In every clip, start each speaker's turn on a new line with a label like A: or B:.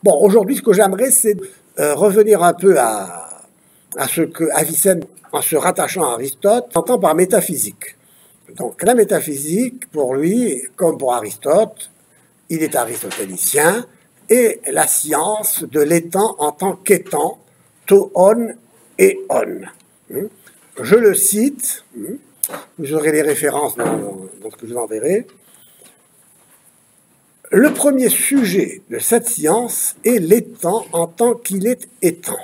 A: Bon, aujourd'hui, ce que j'aimerais, c'est revenir un peu à ce que Avicenne, en se rattachant à Aristote, entend par métaphysique. Donc, la métaphysique, pour lui, comme pour Aristote, il est aristotélicien, et la science de l'étant en tant qu'étant, to on et on. Je le cite, vous aurez les références dans ce que je vous enverrai. Le premier sujet de cette science est l'étant en tant qu'il est étant.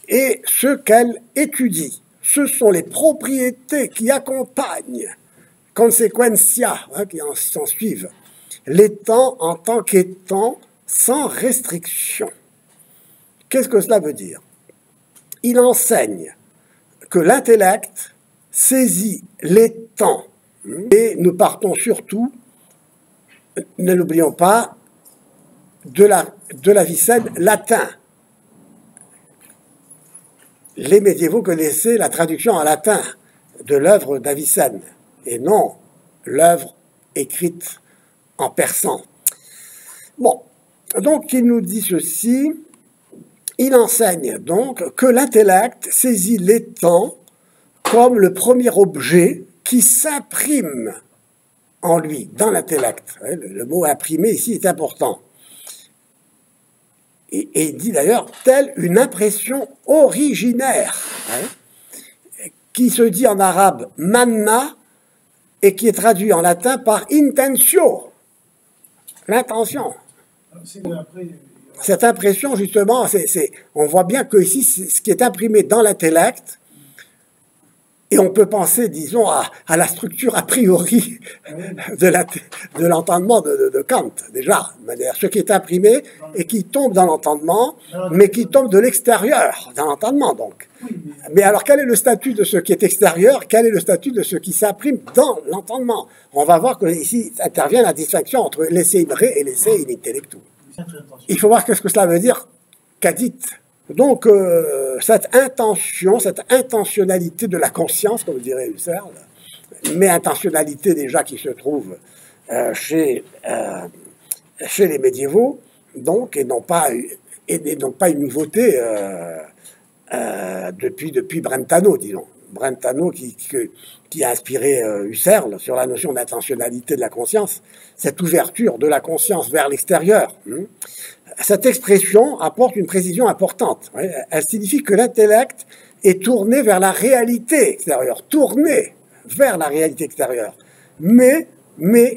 A: Et ce qu'elle étudie, ce sont les propriétés qui accompagnent, consequentia, qui s'en suivent, l'étant en tant qu'étant sans restriction. Qu'est-ce que cela veut dire? Il enseigne que l'intellect saisit l'étant, et nous partons surtout, ne l'oublions pas, de l'Avicenne latin. Les médiévaux connaissaient la traduction en latin de l'œuvre d'Avicenne, et non l'œuvre écrite en persan. Bon, donc il nous dit ceci, il enseigne donc que l'intellect saisit l'étant comme le premier objet qui s'imprime en lui, dans l'intellect. Le mot imprimer ici est important. Et il dit d'ailleurs, telle une impression originaire, qui se dit en arabe manna et qui est traduit en latin par intentio, l'intention. Cette impression, justement, on voit bien que ici, c'est ce qui est imprimé dans l'intellect, et on peut penser, disons, à la structure a priori de l'entendement de Kant, déjà. Ce qui est imprimé et qui tombe dans l'entendement, mais qui tombe de l'extérieur, dans l'entendement, donc. Mais alors, quel est le statut de ce qui est extérieur? Quel est le statut de ce qui s'imprime dans l'entendement? On va voir que ici intervient la distinction entre l'essai in re et l'essai in intellectu. Il faut voir qu'est-ce que cela veut dire, cadit. Donc, cette intention, cette intentionnalité de la conscience, comme dirait Husserl, mais intentionnalité déjà qui se trouve chez les médiévaux, donc, et donc pas une nouveauté depuis Brentano, disons. Brentano qui a inspiré Husserl sur la notion d'intentionnalité de la conscience, cette ouverture de la conscience vers l'extérieur. Cette expression apporte une précision importante. Elle signifie que l'intellect est tourné vers la réalité extérieure, tourné vers la réalité extérieure. Mais,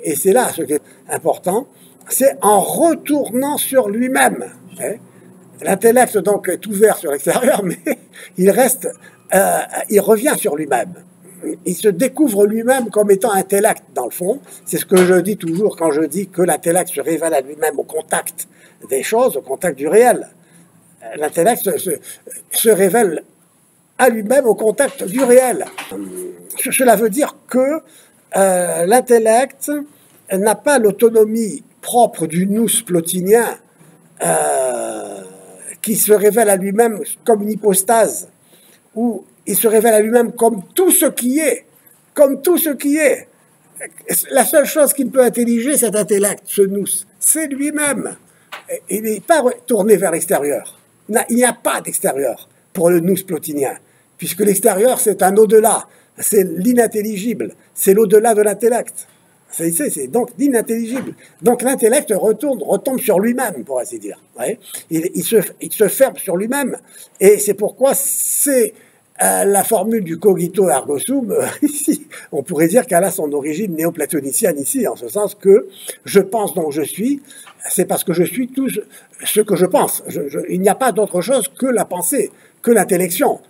A: et c'est là ce qui est important, c'est en retournant sur lui-même. L'intellect donc est ouvert sur l'extérieur, mais il revient sur lui-même. Il se découvre lui-même comme étant intellect, dans le fond. C'est ce que je dis toujours quand je dis que l'intellect se révèle à lui-même au contact des choses, au contact du réel. L'intellect se révèle à lui-même au contact du réel. Cela veut dire que l'intellect n'a pas l'autonomie propre du nous plotinien qui se révèle à lui-même comme une hypostase, où il se révèle à lui-même comme tout ce qui est, La seule chose qu'il peut intelliger, cet intellect, ce nous, c'est lui-même. Il n'est pas tourné vers l'extérieur. Il n'y a pas d'extérieur pour le nous plotinien, puisque l'extérieur, c'est un au-delà, c'est l'inintelligible, c'est l'au-delà de l'intellect. C'est donc l'inintelligible. Donc l'intellect retombe sur lui-même, pour ainsi dire. Il se ferme sur lui-même, et c'est pourquoi c'est la formule du cogito ergo sum, ici, on pourrait dire qu'elle a son origine néoplatonicienne ici, en ce sens que je pense donc je suis, c'est parce que je suis tout ce que je pense. Il n'y a pas d'autre chose que la pensée, que l'intellection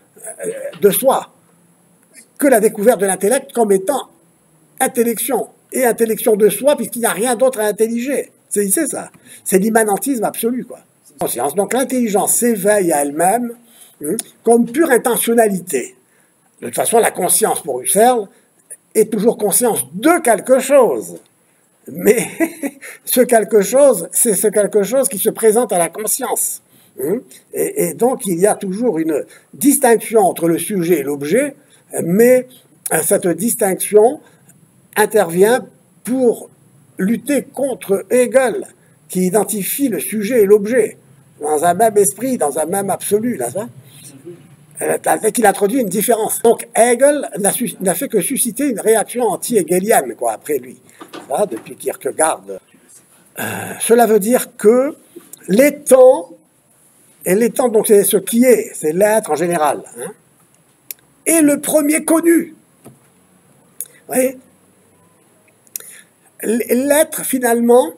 A: de soi, que la découverte de l'intellect comme étant intellection, et intellection de soi, puisqu'il n'y a rien d'autre à intelliger. C'est ça. C'est l'immanentisme absolu, quoi. Donc l'intelligence s'éveille à elle-même comme pure intentionnalité. De toute façon, la conscience pour Husserl est toujours conscience de quelque chose. Mais ce quelque chose, c'est ce quelque chose qui se présente à la conscience. Et donc, il y a toujours une distinction entre le sujet et l'objet, mais cette distinction intervient pour lutter contre Hegel, qui identifie le sujet et l'objet dans un même esprit, dans un même absolu, là, ça. Avec qu'il introduit une différence. Donc Hegel n'a fait que susciter une réaction anti-hegelienne, quoi, après lui, voilà, depuis Kierkegaard. Cela veut dire que les temps, et les temps, donc c'est ce qui est, c'est l'être en général, hein, est le premier connu. Vous voyez, l'être, finalement,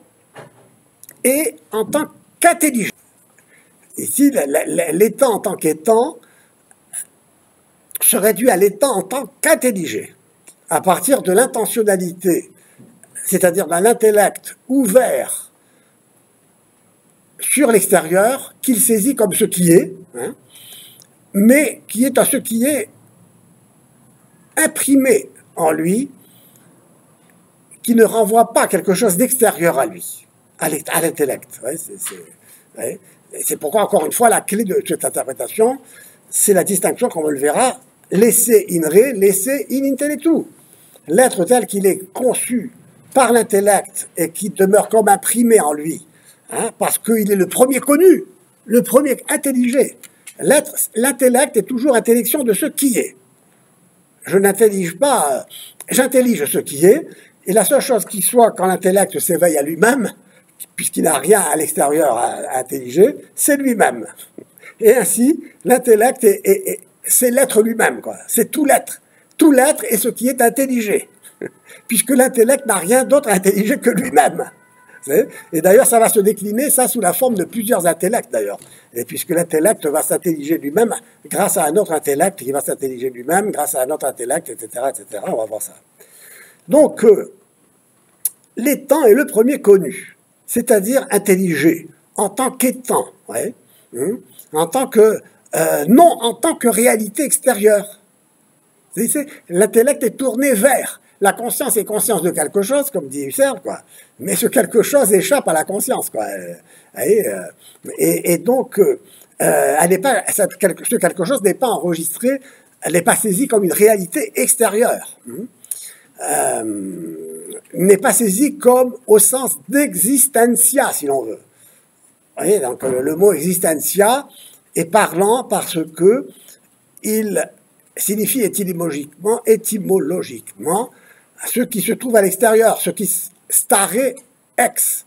A: est en tant qu'intelligent. Ici, l'étant en tant qu'étant se réduit à l'étant en tant qu'intelligent, à partir de l'intentionnalité, c'est-à-dire d'un intellect ouvert sur l'extérieur, qu'il saisit comme ce qui est, hein, mais qui est à ce qui est imprimé en lui, qui ne renvoie pas quelque chose d'extérieur à lui, à l'intellect. Ouais, c'est pourquoi, encore une fois, la clé de cette interprétation, c'est la distinction, comme on le verra, l'esse in re, l'esse in intellectu. L'être tel qu'il est conçu par l'intellect et qui demeure comme imprimé en lui, hein, parce qu'il est le premier connu, le premier intelligé. L'intellect est toujours intellection de ce qui est. Je n'intellige pas, j'intellige ce qui est, et la seule chose qui soit quand l'intellect s'éveille à lui-même, puisqu'il n'a rien à l'extérieur à intelliger, c'est lui-même. Et ainsi, l'intellect c'est l'être lui-même, quoi. C'est tout l'être. Tout l'être est ce qui est intelligé, puisque l'intellect n'a rien d'autre à intelliger que lui-même. Et d'ailleurs, ça va se décliner, ça, sous la forme de plusieurs intellects, d'ailleurs. Et puisque l'intellect va s'intelliger lui-même grâce à un autre intellect qui va s'intelliger lui-même grâce à un autre intellect, etc., etc. On va voir ça. Donc, l'étant est le premier connu, c'est-à-dire intelligé, en tant qu'étant, ouais, en tant que, non en tant que réalité extérieure. L'intellect est tourné vers. La conscience est conscience de quelque chose, comme dit Husserl, quoi. Mais ce quelque chose échappe à la conscience, quoi. Et donc, elle n'est pas, ce quelque chose n'est pas enregistré, elle n'est pas saisie comme une réalité extérieure. N'est pas saisie comme au sens d'existentia, si l'on veut. Vous voyez, donc le mot existentia est parlant parce que il signifie étymologiquement ce qui se trouve à l'extérieur, ce qui stare ex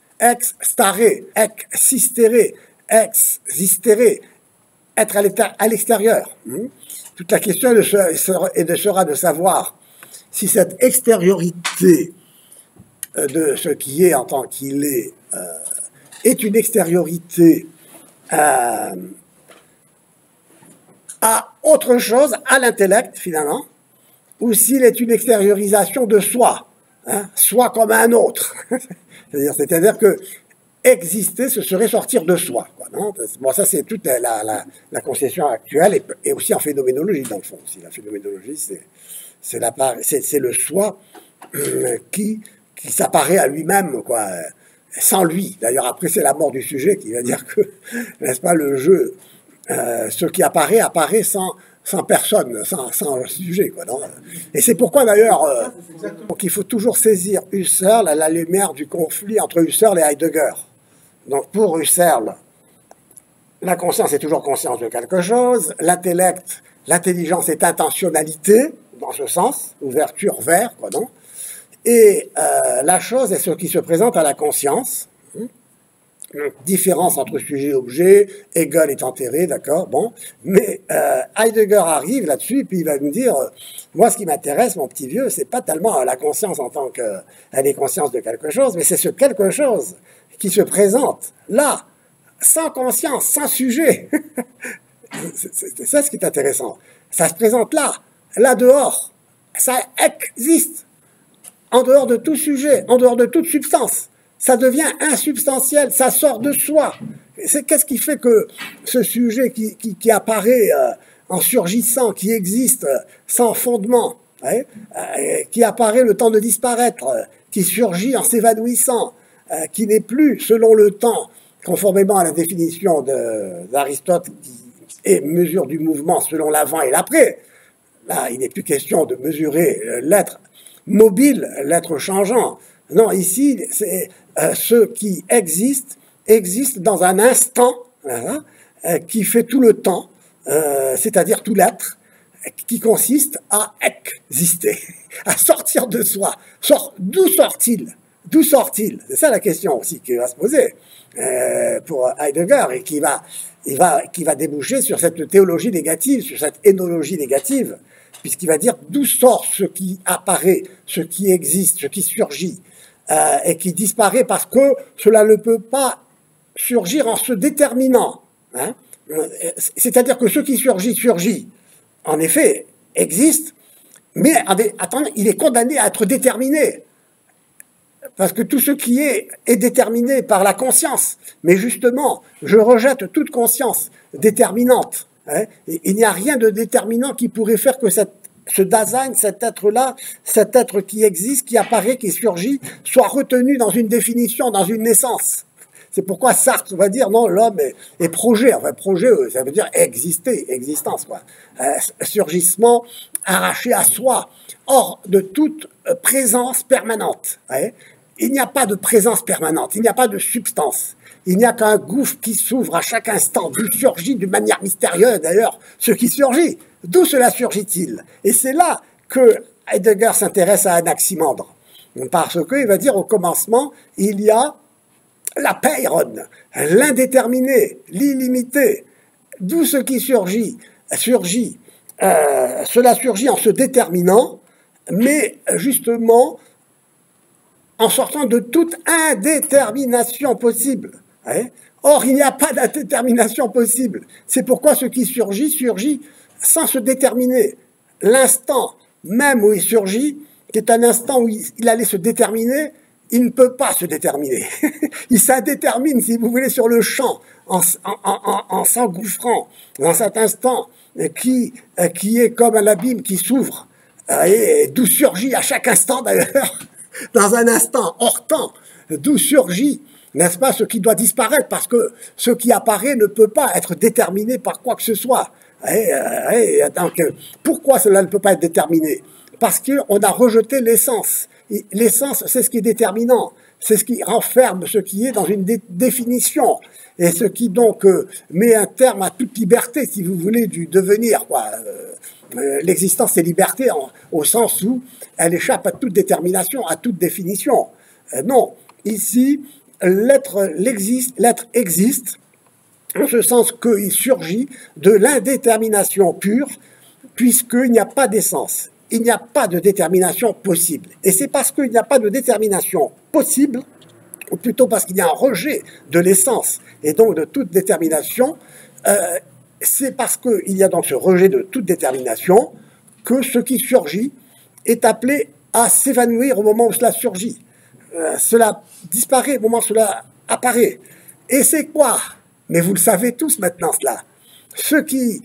A: stare, existere, existere, être à l'extérieur. Toute la question sera de savoir si cette extériorité de ce qui est en tant qu'il est une extériorité à autre chose, à l'intellect finalement, ou s'il est une extériorisation de soi, hein, soi comme un autre. C'est-à-dire que exister, ce serait sortir de soi, quoi, non? Bon, ça c'est toute la conception actuelle et aussi en phénoménologie dans le fond. Aussi. La phénoménologie, c'est le soi qui s'apparaît à lui-même, quoi, sans lui. D'ailleurs, après, c'est la mort du sujet qui va dire que, n'est-ce pas, le jeu, ce qui apparaît sans personne, sans sujet, quoi, non? Et c'est pourquoi, d'ailleurs, qu'il faut toujours saisir Husserl à la lumière du conflit entre Husserl et Heidegger. Donc, pour Husserl, la conscience est toujours conscience de quelque chose, l'intellect, l'intelligence est intentionnalité, dans ce sens, ouverture vers, quoi, non? Et la chose est ce qui se présente à la conscience. Donc, différence entre sujet et objet, Hegel est enterré, d'accord, bon. Mais Heidegger arrive là-dessus, et puis il va me dire, moi, ce qui m'intéresse, mon petit vieux, c'est pas tellement la conscience en tant qu'elle est conscience de quelque chose, mais c'est ce quelque chose qui se présente là, sans conscience, sans sujet. C'est ça ce qui est intéressant. Ça se présente là dehors. Ça existe, en dehors de tout sujet, en dehors de toute substance. Ça devient insubstantiel, ça sort de soi. Qu'est-ce qui fait que ce sujet qui apparaît en surgissant, qui existe sans fondement, hein, qui apparaît le temps de disparaître, qui surgit en s'évanouissant, qui n'est plus, selon le temps, conformément à la définition d'Aristote, qui est mesure du mouvement selon l'avant et l'après. Là, il n'est plus question de mesurer l'être mobile, l'être changeant. Non, ici, c'est ce qui existe, existe dans un instant, voilà, qui fait tout le temps, c'est-à-dire tout l'être, qui consiste à exister, à sortir de soi. D'où sort-il? D'où sort-il? C'est ça la question aussi qui va se poser pour Heidegger et qui va déboucher sur cette théologie négative, sur cette énologie négative, puisqu'il va dire d'où sort ce qui apparaît, ce qui existe, ce qui surgit, et qui disparaît parce que cela ne peut pas surgir en se déterminant. Hein. C'est-à-dire que ce qui surgit, en effet, existe, mais attendez, il est condamné à être déterminé. Parce que tout ce qui est déterminé par la conscience. Mais justement, je rejette toute conscience déterminante. Hein. Il n'y a rien de déterminant qui pourrait faire que ce Dasein, cet être-là, cet être qui existe, qui apparaît, qui surgit, soit retenu dans une définition, dans une naissance. C'est pourquoi Sartre va dire, non, l'homme est projet. Enfin, projet, ça veut dire exister, existence, quoi. Surgissement arraché à soi, hors de toute présence permanente. Hein. Il n'y a pas de présence permanente, il n'y a pas de substance. Il n'y a qu'un gouffre qui s'ouvre à chaque instant, d'où surgit d'une manière mystérieuse d'ailleurs ce qui surgit. D'où cela surgit-il? Et c'est là que Heidegger s'intéresse à Anaximandre. Parce qu'il va dire au commencement, il y a la peiron, l'indéterminé, l'illimité. D'où ce qui cela surgit en se déterminant, mais justement en sortant de toute indétermination possible. Hein. Or, il n'y a pas d'indétermination possible. C'est pourquoi ce qui surgit sans se déterminer. L'instant même où il surgit, qui est un instant où il allait se déterminer, il ne peut pas se déterminer. Il s'indétermine, si vous voulez, sur le champ, en s'engouffrant dans cet instant qui est comme un abîme qui s'ouvre, et d'où surgit à chaque instant d'ailleurs, dans un instant, hors temps, d'où surgit, n'est-ce pas, ce qui doit disparaître, parce que ce qui apparaît ne peut pas être déterminé par quoi que ce soit. Donc, pourquoi cela ne peut pas être déterminé? Parce qu'on a rejeté l'essence. L'essence, c'est ce qui est déterminant, c'est ce qui renferme ce qui est dans une définition, et ce qui donc met un terme à toute liberté, si vous voulez, du devenir, quoi. L'existence est liberté au sens où elle échappe à toute détermination, à toute définition. Non, ici, l'être existe, en ce sens qu'il surgit de l'indétermination pure, puisqu'il n'y a pas d'essence. Il n'y a pas de détermination possible. Et c'est parce qu'il n'y a pas de détermination possible, ou plutôt parce qu'il y a un rejet de l'essence, et donc de toute détermination, c'est parce qu'il y a donc ce rejet de toute détermination que ce qui surgit est appelé à s'évanouir au moment où cela surgit. Cela disparaît au moment où cela apparaît. Et c'est quoi? Mais vous le savez tous maintenant cela. Ce qui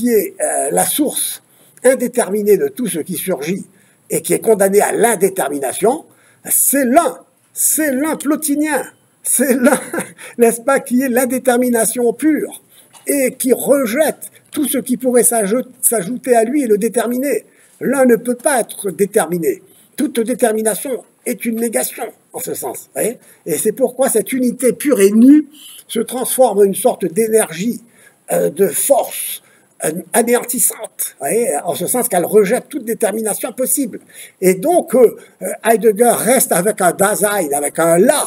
A: est la source indéterminée de tout ce qui surgit et qui est condamné à l'indétermination, c'est l'un plotinien, c'est l'un, n'est-ce pas, qui est l'indétermination pure et qui rejette tout ce qui pourrait s'ajouter à lui et le déterminer. L'un ne peut pas être déterminé. Toute détermination est une négation, en ce sens. Voyez, et c'est pourquoi cette unité pure et nue se transforme en une sorte d'énergie, de force anéantissante, voyez, en ce sens qu'elle rejette toute détermination possible. Et donc, Heidegger reste avec un Dasein, avec un là,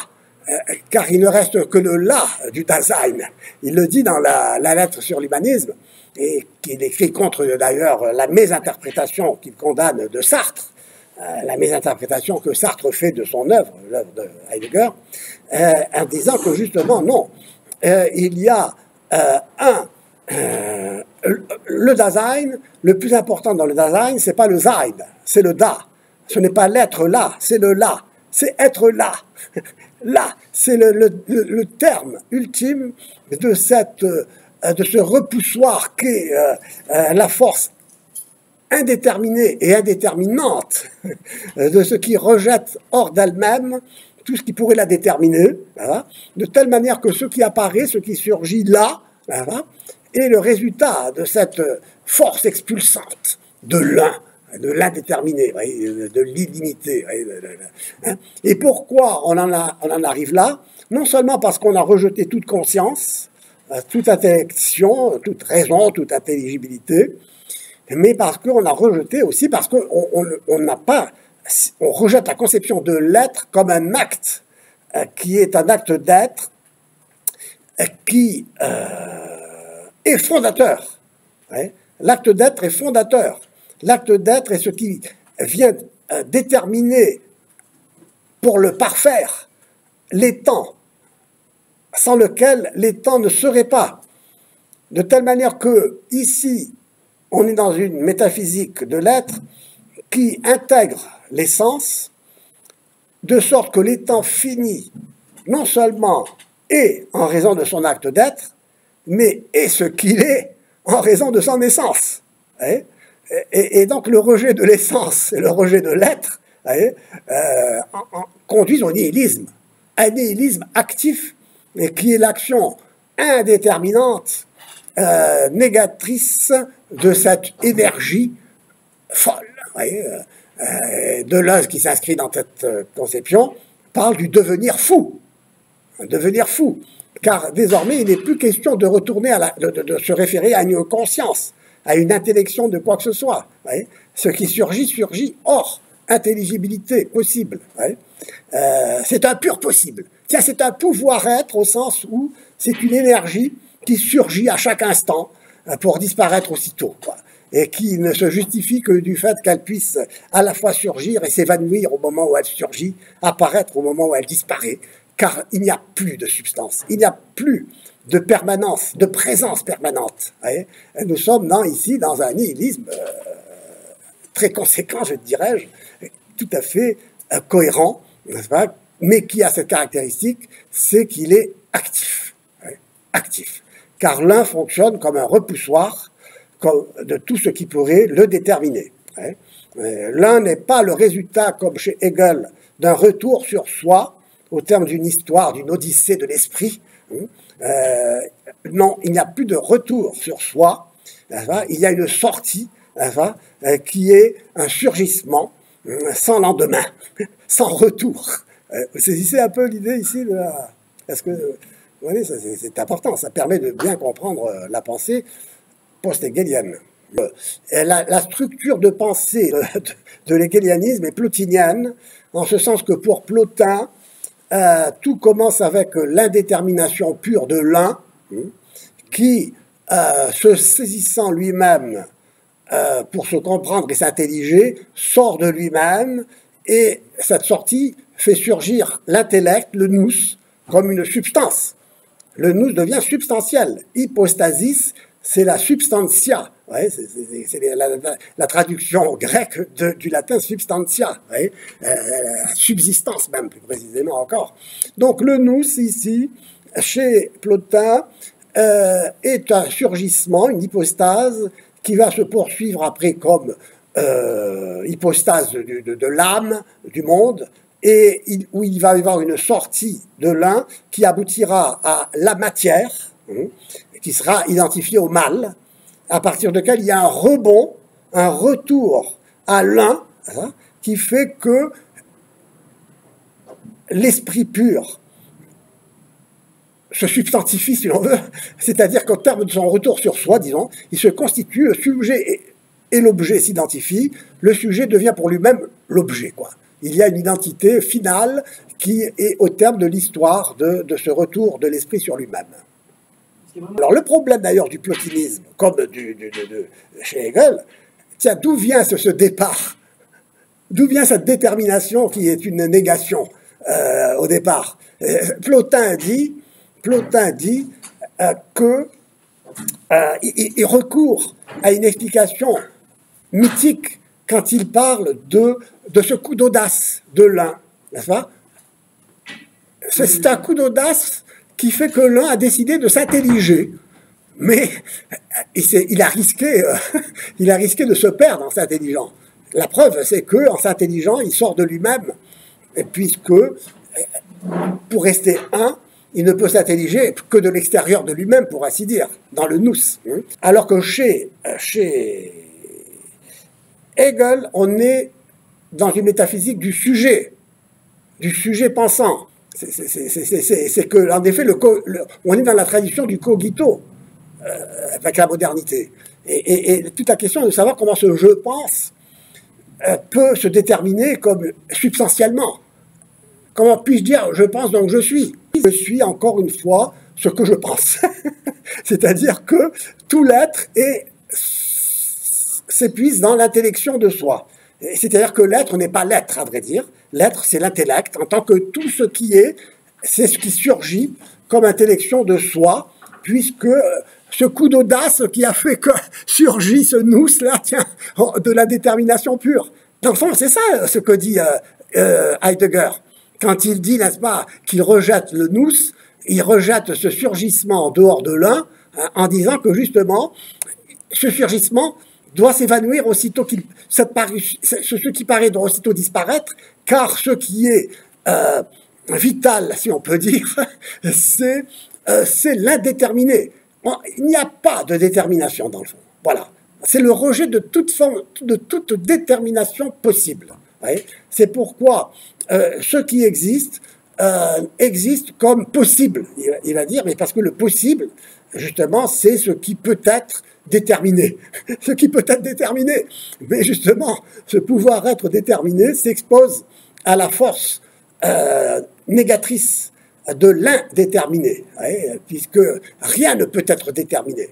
A: car il ne reste que le là du Dasein. Il le dit dans la lettre sur l'humanisme, et qu'il écrit contre d'ailleurs la mésinterprétation qu'il condamne de Sartre, la mésinterprétation que Sartre fait de son œuvre, l'œuvre de Heidegger, en disant que justement, non, il y a le Dasein, le plus important dans le Dasein, c'est pas le Sein, c'est le Da. Ce n'est pas l'être là, c'est le là, c'est être là. Là, c'est le terme ultime de ce repoussoir qu'est la force indéterminée et indéterminante de ce qui rejette hors d'elle-même tout ce qui pourrait la déterminer, voilà, de telle manière que ce qui apparaît, ce qui surgit là, voilà, est le résultat de cette force expulsante de l'un, de l'indéterminé, de l'illimité. Hein. Et pourquoi on en arrive là? Non seulement parce qu'on a rejeté toute conscience, toute intellection, toute raison, toute intelligibilité, mais parce qu'on a rejeté aussi, parce qu'on n'a pas, on rejette la conception de l'être comme un acte, qui est un acte d'être, qui est fondateur. Hein. L'acte d'être est fondateur. L'acte d'être est ce qui vient déterminer pour le parfaire l'étant, sans lequel l'étant ne serait pas. De telle manière que, ici, on est dans une métaphysique de l'être qui intègre l'essence, de sorte que l'étant fini, non seulement est en raison de son acte d'être, mais est ce qu'il est en raison de son essence. Hein. Et donc le rejet de l'essence et le rejet de l'être conduisent au nihilisme. Un nihilisme actif, qui est l'action indéterminante, négatrice de cette énergie folle. Deleuze, qui s'inscrit dans cette conception, parle du devenir fou. Un devenir fou. Car désormais, il n'est plus question de retourner de se référer à une conscience, à une intellection de quoi que ce soit. Ce qui surgit hors intelligibilité possible. C'est un pur possible. Tiens, c'est un pouvoir-être au sens où c'est une énergie qui surgit à chaque instant pour disparaître aussitôt, quoi. Et qui ne se justifie que du fait qu'elle puisse à la fois surgir et s'évanouir au moment où elle surgit, apparaître au moment où elle disparaît, car il n'y a plus de substance, il n'y a plus de permanence, de présence permanente. Nous sommes ici dans un nihilisme très conséquent, je dirais, tout à fait cohérent, n'est-ce pas, mais qui a cette caractéristique, c'est qu'il est actif. Actif. Car l'un fonctionne comme un repoussoir de tout ce qui pourrait le déterminer. L'un n'est pas le résultat, comme chez Hegel, d'un retour sur soi, au terme d'une histoire, d'une odyssée de l'esprit. Non, il n'y a plus de retour sur soi, il y a une sortie qui est un surgissement sans lendemain, sans retour. Vous saisissez un peu l'idée ici de la... Est-ce que... Vous voyez, c'est important, ça permet de bien comprendre la pensée post-hegelienne. La structure de pensée de l'hegelianisme est plotinienne, en ce sens que pour Plotin, tout commence avec l'indétermination pure de l'un, qui, se saisissant lui-même pour se comprendre et s'intelliger, sort de lui-même, et cette sortie fait surgir l'intellect, le nous, comme une substance. Le nous devient substantiel. Hypostasis, c'est la substantia. C'est la traduction grecque du latin substantia. Subsistance même, plus précisément encore. Donc le nous, ici, chez Plotin, est un surgissement, une hypostase, qui va se poursuivre après comme hypostase de l'âme, du monde, et où il va y avoir une sortie de l'un qui aboutira à la matière, qui sera identifiée au mal, à partir de laquelle il y a un rebond, un retour à l'un, qui fait que l'esprit pur se substantifie, si l'on veut, c'est-à-dire qu'au terme de son retour sur soi, disons, il se constitue, le sujet et l'objet s'identifient, le sujet devient pour lui-même l'objet, quoi. Il y a une identité finale qui est au terme de l'histoire de ce retour de l'esprit sur lui-même. Alors le problème d'ailleurs du plotinisme, comme chez Hegel, tiens, d'où vient ce départ? D'où vient cette détermination qui est une négation au départ? Plotin dit qu'il recourt à une explication mythique quand il parle de ce coup d'audace de l'un, n'est-ce pas? C'est un coup d'audace qui fait que l'un a décidé de s'intelliger, mais il a risqué de se perdre en s'intelligeant. La preuve, c'est qu'en s'intelligeant, il sort de lui-même, puisque pour rester un, il ne peut s'intelliger que de l'extérieur de lui-même, pour ainsi dire, dans le nous. Alors que chez Hegel, on est dans une métaphysique du sujet pensant. C'est que, en effet, on est dans la tradition du cogito avec la modernité. Et toute la question est de savoir comment ce je pense peut se déterminer comme substantiellement. Comment puis-je dire je pense donc je suis? Je suis encore une fois ce que je pense. C'est-à-dire que tout l'être s'épuise dans l'intellection de soi. C'est-à-dire que l'être n'est pas l'être, à vrai dire. L'être, c'est l'intellect, en tant que tout ce qui est, c'est ce qui surgit comme intellection de soi, puisque ce coup d'audace qui a fait que surgit ce nous-là, tiens, de la détermination pure. Dans le fond, c'est ça ce que dit Heidegger. Quand il dit, n'est-ce pas, qu'il rejette le nous, il rejette ce surgissement en dehors de l'un, en disant que justement, ce surgissement doit s'évanouir aussitôt ce qui paraît doit aussitôt disparaître, car ce qui est vital, si on peut dire, c'est l'indéterminé. Il n'y a pas de détermination dans le fond. Voilà. C'est le rejet de toute forme, de toute détermination possible. C'est pourquoi ce qui existe existe comme possible. Il va dire, mais parce que le possible, justement, c'est ce qui peut être déterminé. Ce qui peut être déterminé. Mais justement, ce pouvoir être déterminé s'expose à la force négatrice de l'indéterminé, puisque rien ne peut être déterminé.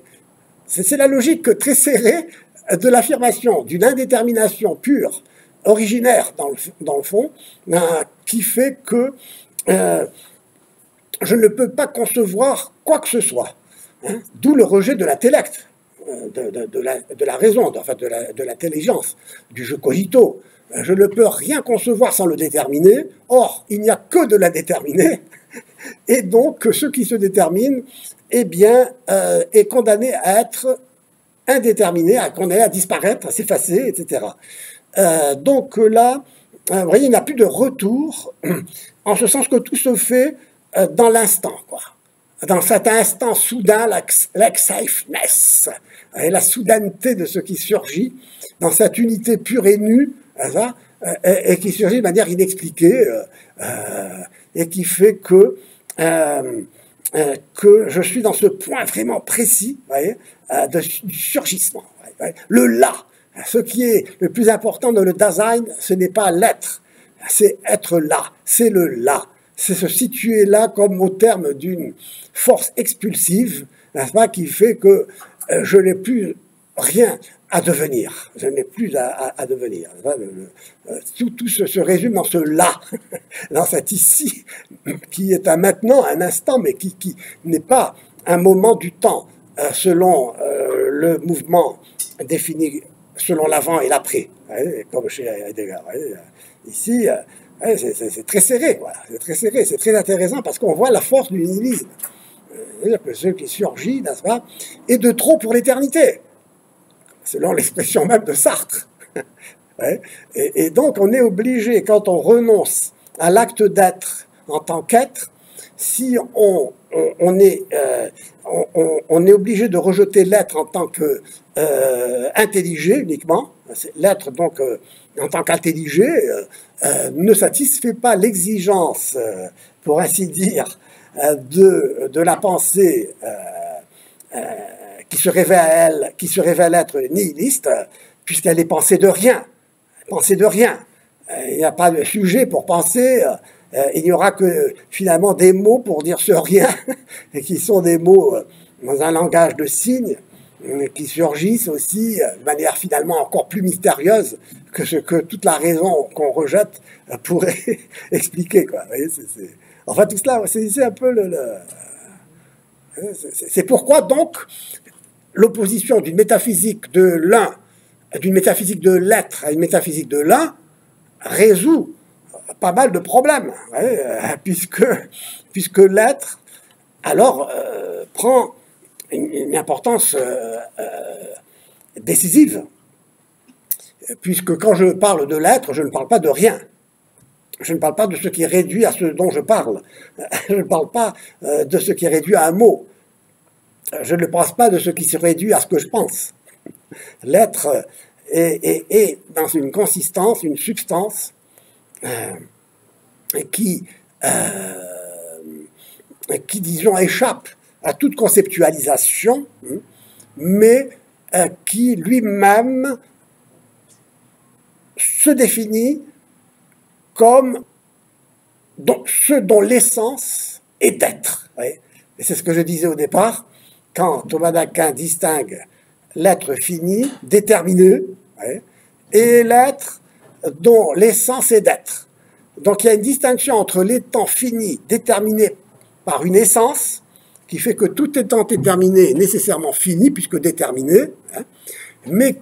A: C'est la logique très serrée de l'affirmation d'une indétermination pure, originaire dans le fond, qui fait que je ne peux pas concevoir quoi que ce soit. D'où le rejet de l'intellect, de la raison, enfin de l'intelligence, du je cogito. Je ne peux rien concevoir sans le déterminer. Or, il n'y a que de la déterminer. Et donc, ce qui se détermine, eh bien, est condamné à être indéterminé, condamné à disparaître, à s'effacer, etc. Donc là, vous voyez, il n'y a plus de retour, en ce sens que tout se fait dans l'instant, quoi. Dans cet instant soudain, l'ex-safeness, la soudaineté de ce qui surgit, dans cette unité pure et nue, et qui surgit de manière inexpliquée, et qui fait que je suis dans ce point vraiment précis, du surgissement. Le là, ce qui est le plus important dans le Dasein, ce n'est pas l'être, c'est être là, c'est le là. C'est se situer là comme au terme d'une force expulsive, n'est-ce pas, qui fait que je n'ai plus rien à devenir. Je n'ai plus à devenir. Tout se résume dans ce là, dans cet ici, qui est un maintenant, un instant, mais qui n'est pas un moment du temps, selon le mouvement défini selon l'avant et l'après, comme chez Heidegger. Ici, c'est très serré, quoi. C'est très serré, c'est très intéressant parce qu'on voit la force du nihilisme. C'est-à-dire que ce qui surgit, n'est-ce pas, est de trop pour l'éternité, selon l'expression même de Sartre. Et donc, on est obligé, quand on renonce à l'acte d'être en tant qu'être, si on est obligé de rejeter l'être en tant que intelligé uniquement. L'être, donc, en tant qu'intelligé, ne satisfait pas l'exigence, pour ainsi dire, de la pensée qui se révèle être nihiliste, puisqu'elle est pensée de rien. Pensée de rien. Il n'y a pas de sujet pour penser. Il n'y aura que finalement des mots pour dire ce rien, et qui sont des mots dans un langage de signes, qui surgissent aussi de manière finalement encore plus mystérieuse que ce que toute la raison qu'on rejette pourrait expliquer, quoi. Vous voyez, enfin, tout cela, c'est un peu c'est pourquoi donc l'opposition d'une métaphysique de l'un, d'une métaphysique de l'être à une métaphysique de l'un résout pas mal de problèmes, puisque l'être, alors, prend une importance décisive, puisque quand je parle de l'être, je ne parle pas de rien. Je ne parle pas de ce qui est réduit à ce dont je parle. Je ne parle pas de ce qui est réduit à un mot. Je ne pense pas de ce qui se réduit à ce que je pense. L'être et dans une consistance, une substance qui, disons, échappe à toute conceptualisation, mais qui lui-même se définit comme ce dont l'essence est d'être. Et c'est ce que je disais au départ, quand Thomas d'Aquin distingue l'être fini, déterminé, et l'être dont l'essence est d'être. Donc il y a une distinction entre l'étant fini, déterminé par une essence, qui fait que tout étant déterminé est nécessairement fini, puisque déterminé, mais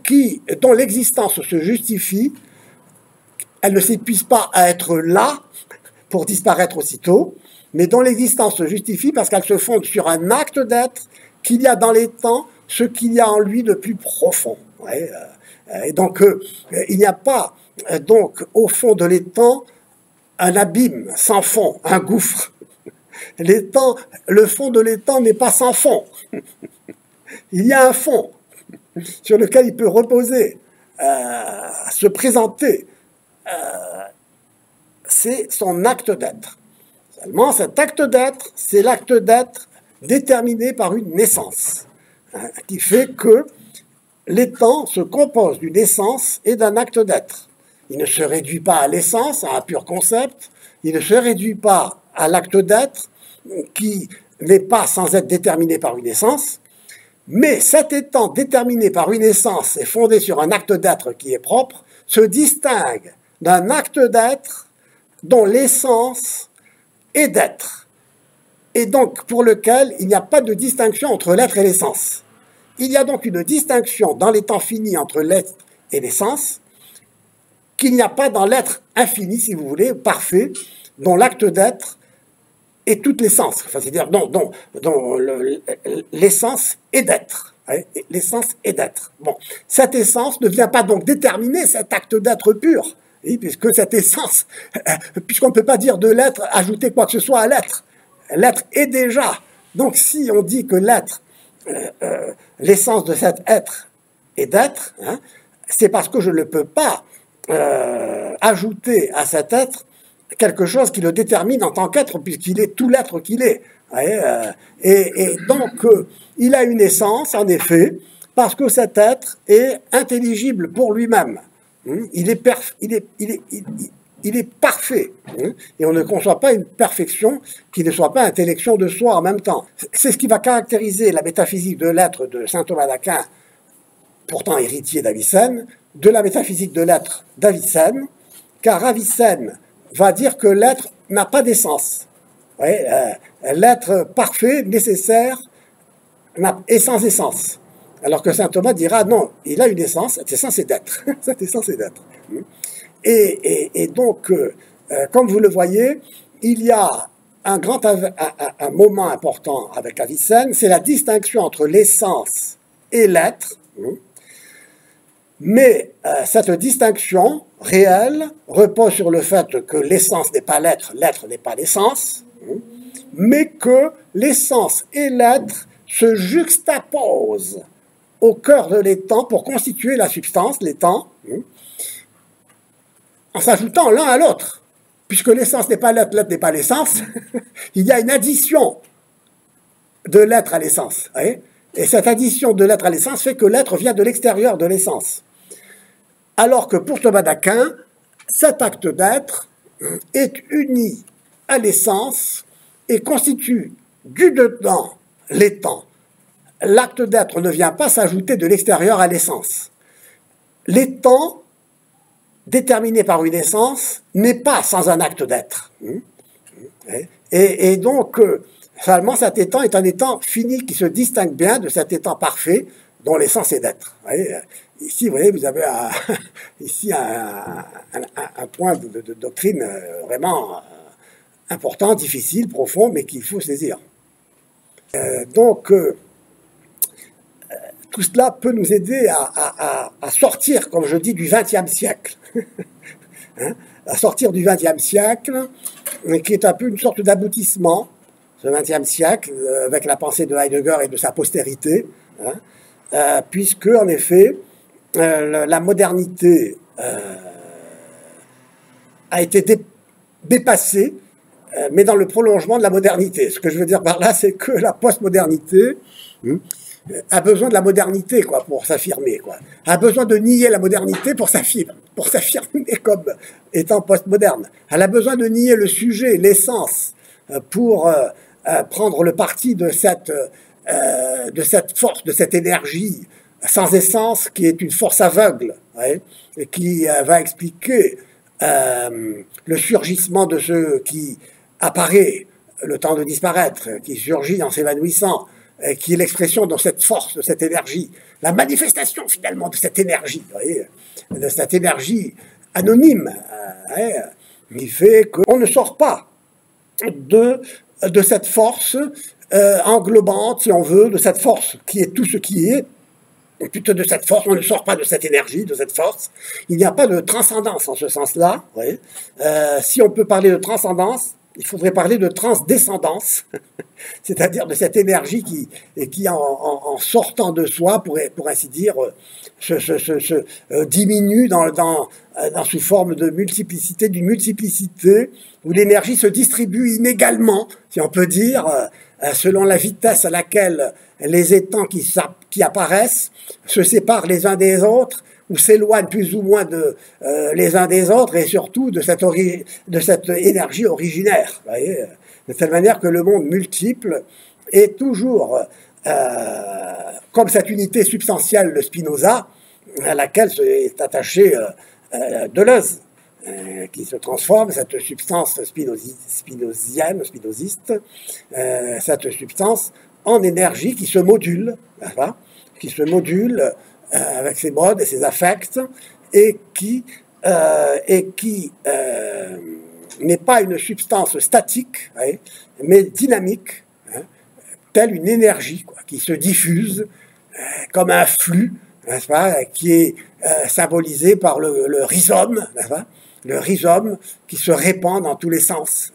A: dont l'existence se justifie, elle ne s'épuise pas à être là, pour disparaître aussitôt, mais dont l'existence se justifie parce qu'elle se fonde sur un acte d'être, qu'il y a dans les temps ce qu'il y a en lui de plus profond. Et donc, il n'y a pas, donc, au fond de l'étang, un abîme sans fond, un gouffre. Le fond de l'étang n'est pas sans fond. Il y a un fond sur lequel il peut reposer, se présenter. C'est son acte d'être. Seulement, cet acte d'être, c'est l'acte d'être déterminé par une naissance, qui fait que l'étang se compose d'une essence et d'un acte d'être. Il ne se réduit pas à l'essence, à un pur concept, il ne se réduit pas à l'acte d'être, qui n'est pas sans être déterminé par une essence, mais cet étant déterminé par une essence et fondé sur un acte d'être qui est propre, se distingue d'un acte d'être dont l'essence est d'être, et donc pour lequel il n'y a pas de distinction entre l'être et l'essence. Il y a donc une distinction dans les temps finis entre l'être et l'essence, qu'il n'y a pas dans l'être infini, si vous voulez, parfait, dont l'acte d'être est toute l'essence, enfin, c'est-à-dire dont l'essence est d'être. L'essence est d'être. Bon, cette essence ne vient pas donc déterminer cet acte d'être pur, puisque cette essence, puisqu'on ne peut pas dire de l'être, ajouter quoi que ce soit à l'être. L'être est déjà. Donc si on dit que l'être, l'essence de cet être est d'être, c'est parce que je ne peux pas ajouter à cet être quelque chose qui le détermine en tant qu'être, puisqu'il est tout l'être qu'il est. Et donc, il a une essence, en effet, parce que cet être est intelligible pour lui-même. Il est parfait. Et on ne conçoit pas une perfection qui ne soit pas intellection de soi en même temps. C'est ce qui va caractériser la métaphysique de l'être de saint Thomas d'Aquin, pourtant héritier d'Avicenne, de la métaphysique de l'être d'Avicenne, car Avicenne va dire que l'être n'a pas d'essence. L'être parfait, nécessaire, est sans essence. Alors que saint Thomas dira non, il a une essence, cette essence est d'être. Cette essence est d'être. Et donc, comme vous le voyez, il y a un moment important avec Avicenne, c'est la distinction entre l'essence et l'être. Mais cette distinction réelle repose sur le fait que l'essence n'est pas l'être, l'être n'est pas l'essence, mais que l'essence et l'être se juxtaposent au cœur de l'étang pour constituer la substance, l'étang, en s'ajoutant l'un à l'autre. Puisque l'essence n'est pas l'être, l'être n'est pas l'essence, il y a une addition de l'être à l'essence. Et cette addition de l'être à l'essence fait que l'être vient de l'extérieur de l'essence. Alors que pour Thomas d'Aquin, cet acte d'être est uni à l'essence et constitue du dedans l'étang. L'acte d'être ne vient pas s'ajouter de l'extérieur à l'essence. L'étang, déterminé par une essence, n'est pas sans un acte d'être. Et donc, seulement cet étang est un étang fini qui se distingue bien de cet étang parfait dont l'essence est d'être. Ici, vous voyez, vous avez ici un point de doctrine vraiment important, difficile, profond, mais qu'il faut saisir. Donc, tout cela peut nous aider à sortir, comme je dis, du XXe siècle. À sortir du XXe siècle, qui est un peu une sorte d'aboutissement, ce XXe siècle, avec la pensée de Heidegger et de sa postérité, puisque, en effet, la modernité a été dépassée, mais dans le prolongement de la modernité. Ce que je veux dire par là, c'est que la postmodernité a besoin de la modernité, quoi, pour s'affirmer, quoi. A besoin de nier la modernité pour s'affirmer comme étant postmoderne. Elle a besoin de nier le sujet, l'essence, pour prendre le parti de cette force, de cette énergie sans essence, qui est une force aveugle, ouais, et qui va expliquer le surgissement de ce qui apparaît, le temps de disparaître, qui surgit en s'évanouissant, qui est l'expression de cette force, de cette énergie, la manifestation finalement de cette énergie, vous voyez, de cette énergie anonyme, qui fait qu'on ne sort pas de cette force englobante, si on veut, de cette force qui est tout ce qui est. Et plutôt de cette force, on ne sort pas de cette énergie, de cette force. Il n'y a pas de transcendance en ce sens-là. Oui. Si on peut parler de transcendance, il faudrait parler de transdescendance, c'est-à-dire de cette énergie qui en sortant de soi, pour ainsi dire, se diminue sous forme de multiplicité, d'une multiplicité où l'énergie se distribue inégalement, si on peut dire, selon la vitesse à laquelle les étangs qui apparaissent se séparent les uns des autres, ou s'éloignent plus ou moins les uns des autres, et surtout de cette énergie originaire. Vous voyez, de telle manière que le monde multiple est toujours comme cette unité substantielle de Spinoza, à laquelle est attaché Deleuze, qui se transforme, cette substance spinosienne, spinoziste, cette substance en énergie qui se module, qui se module avec ses modes et ses affects, et qui n'est pas une substance statique, mais dynamique, telle une énergie, quoi, qui se diffuse comme un flux, n'est-ce pas, qui est symbolisé par le rhizome, n'est-ce pas, le rhizome qui se répand dans tous les sens,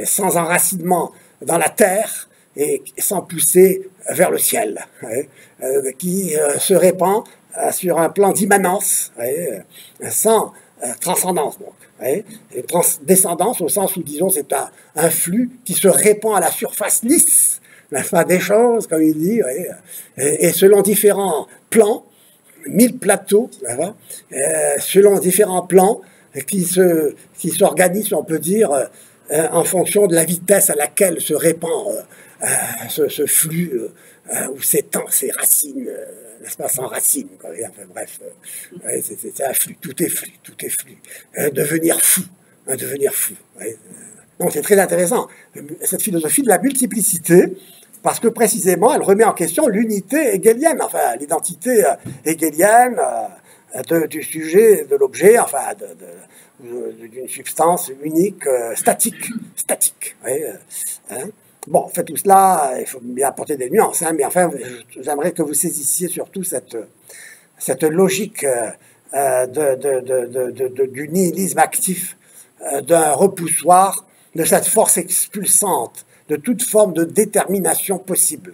A: sans enracinement dans la terre et sans pousser vers le ciel, qui se répand sur un plan d'immanence, sans transcendance, donc. Une transdescendance au sens où, disons, c'est un flux qui se répand à la surface lisse, des choses, comme il dit, et selon différents plans, 1000 plateaux, selon différents plans qui s'organisent, on peut dire, en fonction de la vitesse à laquelle se répand ce flux ou s'étend ses racines, n'est-ce pas, sans racines, quoi. Enfin, bref, c'est un flux, tout est flux, tout est flux. Devenir fou, devenir fou. Donc c'est très intéressant, cette philosophie de la multiplicité, parce que précisément, elle remet en question l'unité hegelienne, enfin l'identité hegelienne du sujet, de l'objet, enfin d'une substance unique, statique. Bon, fait tout cela, il faut bien apporter des nuances, mais enfin, j'aimerais que vous saisissiez surtout cette logique du nihilisme actif, d'un repoussoir, de cette force expulsante, de toute forme de détermination possible.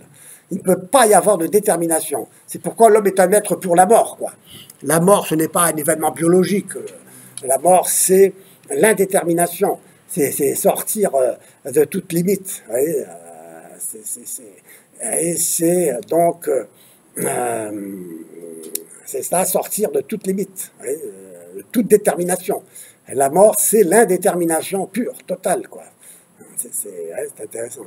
A: Il ne peut pas y avoir de détermination. C'est pourquoi l'homme est un être pour la mort, quoi. La mort, ce n'est pas un événement biologique. La mort, c'est l'indétermination. C'est sortir de toute limite. Et c'est donc... c'est ça, sortir de toute limite, de toute détermination. Et la mort, c'est l'indétermination pure, totale, quoi. C'est intéressant.